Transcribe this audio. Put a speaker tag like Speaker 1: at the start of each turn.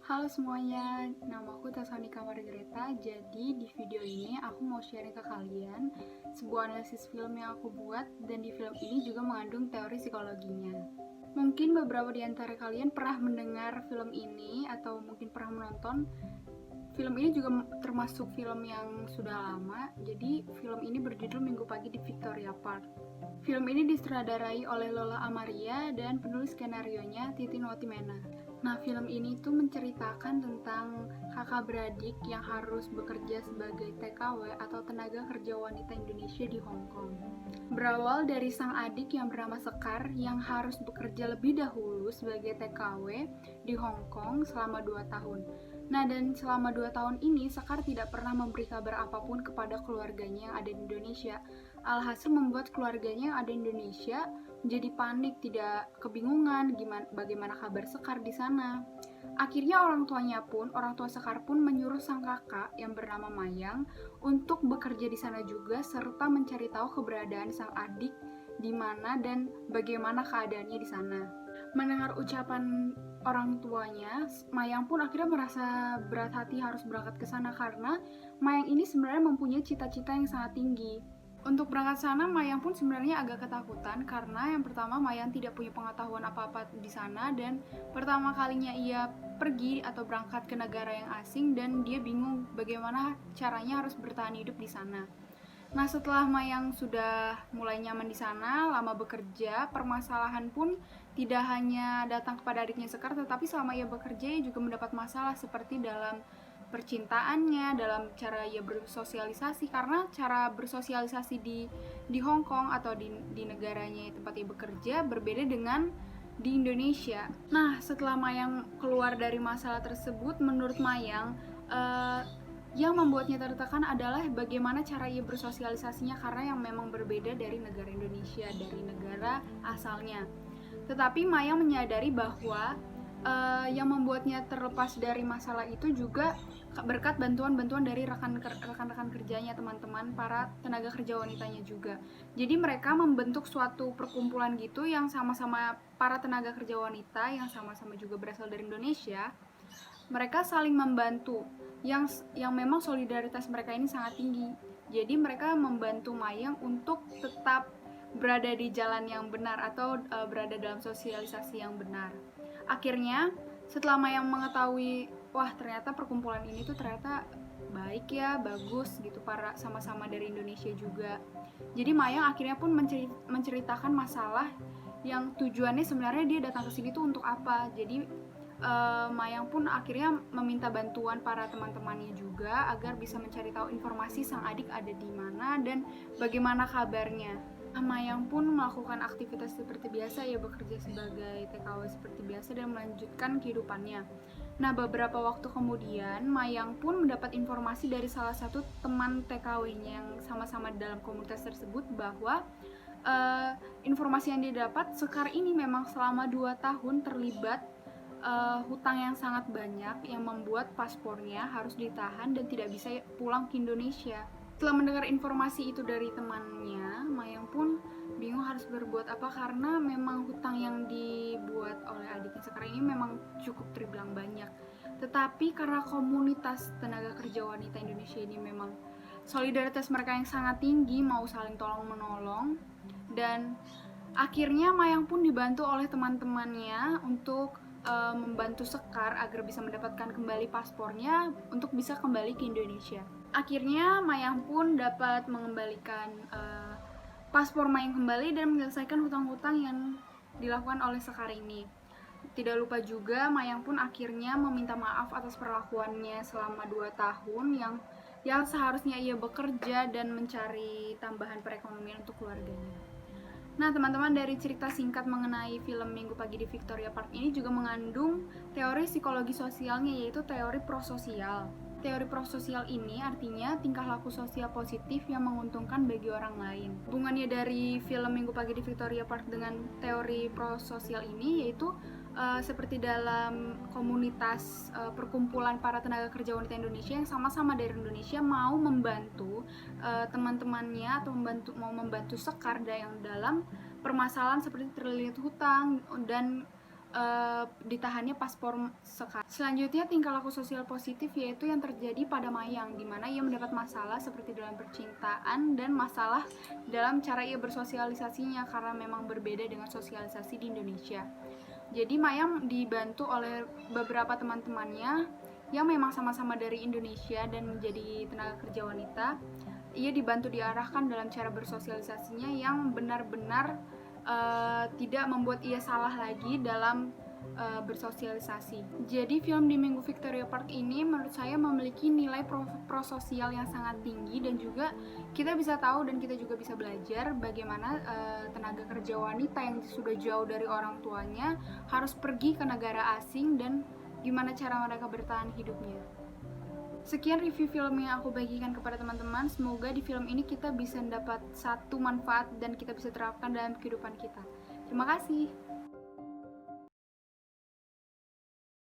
Speaker 1: Halo semuanya, nama aku Tasanika Margareta. Jadi di video ini aku mau sharing ke kalian sebuah analisis film yang aku buat, dan di film ini juga mengandung teori psikologinya. Mungkin beberapa di antara kalian pernah mendengar film ini atau mungkin pernah menonton. Film ini juga termasuk film yang sudah lama. Jadi film ini berjudul Minggu Pagi di Victoria Park. Film ini disutradarai oleh Lola Amaria dan penulis skenarionya Titin Watimena. Nah, film ini tuh menceritakan tentang kakak beradik yang harus bekerja sebagai TKW atau tenaga kerja wanita Indonesia di Hong Kong. Berawal dari sang adik yang bernama Sekar yang harus bekerja lebih dahulu sebagai TKW di Hong Kong selama 2 tahun. Nah, dan selama 2 tahun ini Sekar tidak pernah memberi kabar apapun kepada keluarganya yang ada di Indonesia. Alhasil membuat keluarganya yang ada di Indonesia menjadi panik, tidak kebingungan bagaimana kabar Sekar di sana. Akhirnya orang tua Sekar pun menyuruh sang kakak yang bernama Mayang untuk bekerja di sana juga serta mencari tahu keberadaan sang adik di mana dan bagaimana keadaannya di sana. Mendengar ucapan orang tuanya, Mayang pun akhirnya merasa berat hati harus berangkat ke sana karena Mayang ini sebenarnya mempunyai cita-cita yang sangat tinggi. Untuk berangkat sana, Mayang pun sebenarnya agak ketakutan karena yang pertama Mayang tidak punya pengetahuan apa-apa di sana, dan pertama kalinya ia pergi atau berangkat ke negara yang asing dan dia bingung bagaimana caranya harus bertahan hidup di sana. Nah, setelah Mayang sudah mulai nyaman di sana, lama bekerja, permasalahan pun tidak hanya datang kepada adiknya Sekar, tetapi selama ia bekerja ia juga mendapat masalah seperti dalam percintaannya, dalam cara ia bersosialisasi, karena cara bersosialisasi di Hong Kong atau di negaranya tempat ia bekerja berbeda dengan di Indonesia. Nah, setelah Mayang keluar dari masalah tersebut, menurut Mayang yang membuatnya tertekan adalah bagaimana cara ia bersosialisasinya, karena yang memang berbeda dari negara Indonesia, dari negara asalnya. Tetapi Mayang menyadari bahwa yang membuatnya terlepas dari masalah itu juga berkat bantuan-bantuan dari rekan-rekan kerjanya, teman-teman para tenaga kerja wanitanya juga. Jadi mereka membentuk suatu perkumpulan gitu yang sama-sama para tenaga kerja wanita yang sama-sama juga berasal dari Indonesia. Mereka saling membantu, yang memang solidaritas mereka ini sangat tinggi. Jadi mereka membantu Mayang untuk tetap berada di jalan yang benar atau berada dalam sosialisasi yang benar. Akhirnya setelah Mayang mengetahui, wah ternyata perkumpulan ini tuh ternyata baik ya, bagus gitu, para sama-sama dari Indonesia juga. Jadi Mayang akhirnya pun menceritakan masalah yang tujuannya sebenarnya dia datang ke sini tuh untuk apa. Jadi Mayang pun akhirnya meminta bantuan para teman-temannya juga agar bisa mencari tahu informasi sang adik ada di mana dan bagaimana kabarnya. Mayang pun melakukan aktivitas seperti biasa, ia bekerja sebagai TKW seperti biasa dan melanjutkan kehidupannya. Nah, beberapa waktu kemudian, Mayang pun mendapat informasi dari salah satu teman TKW-nya yang sama-sama dalam komunitas tersebut bahwa informasi yang dia dapat, Sekar ini memang selama 2 tahun terlibat hutang yang sangat banyak yang membuat paspornya harus ditahan dan tidak bisa pulang ke Indonesia. Setelah mendengar informasi itu dari temannya, Mayang pun bingung harus berbuat apa karena memang hutang yang dibuat oleh adiknya sekarang ini memang cukup terbilang banyak. Tetapi karena komunitas tenaga kerja wanita Indonesia ini memang solidaritas mereka yang sangat tinggi, mau saling tolong menolong, dan akhirnya Mayang pun dibantu oleh teman-temannya untuk membantu Sekar agar bisa mendapatkan kembali paspornya untuk bisa kembali ke Indonesia. Akhirnya Mayang pun dapat mengembalikan paspor Mayang kembali dan menyelesaikan hutang-hutang yang dilakukan oleh Sekar ini. Tidak lupa juga Mayang pun akhirnya meminta maaf atas perlakuannya selama 2 tahun yang seharusnya ia bekerja dan mencari tambahan perekonomian untuk keluarganya. Nah, teman-teman, dari cerita singkat mengenai film Minggu Pagi di Victoria Park ini juga mengandung teori psikologi sosialnya, yaitu teori prososial. Teori prososial ini artinya tingkah laku sosial positif yang menguntungkan bagi orang lain. Hubungannya dari film Minggu Pagi di Victoria Park dengan teori prososial ini yaitu seperti dalam komunitas perkumpulan para tenaga kerja wanita Indonesia yang sama-sama dari Indonesia mau membantu teman-temannya atau mau membantu Sekar yang dalam permasalahan seperti terlilit hutang dan ditahannya paspor sekarang. Selanjutnya tingkah laku sosial positif yaitu yang terjadi pada Mayang, di mana ia mendapat masalah seperti dalam percintaan dan masalah dalam cara ia bersosialisasinya karena memang berbeda dengan sosialisasi di Indonesia. Jadi Mayang dibantu oleh beberapa teman-temannya yang memang sama-sama dari Indonesia dan menjadi tenaga kerja wanita. Ia dibantu diarahkan dalam cara bersosialisasinya yang benar-benar tidak membuat ia salah lagi dalam bersosialisasi. Jadi film di Minggu Victoria Park ini menurut saya memiliki nilai prososial yang sangat tinggi, dan juga kita bisa tahu dan kita juga bisa belajar bagaimana tenaga kerja wanita yang sudah jauh dari orang tuanya harus pergi ke negara asing dan gimana cara mereka bertahan hidupnya. Sekian review film yang aku bagikan kepada teman-teman. Semoga di film ini kita bisa mendapat satu manfaat dan kita bisa terapkan dalam kehidupan kita. Terima kasih.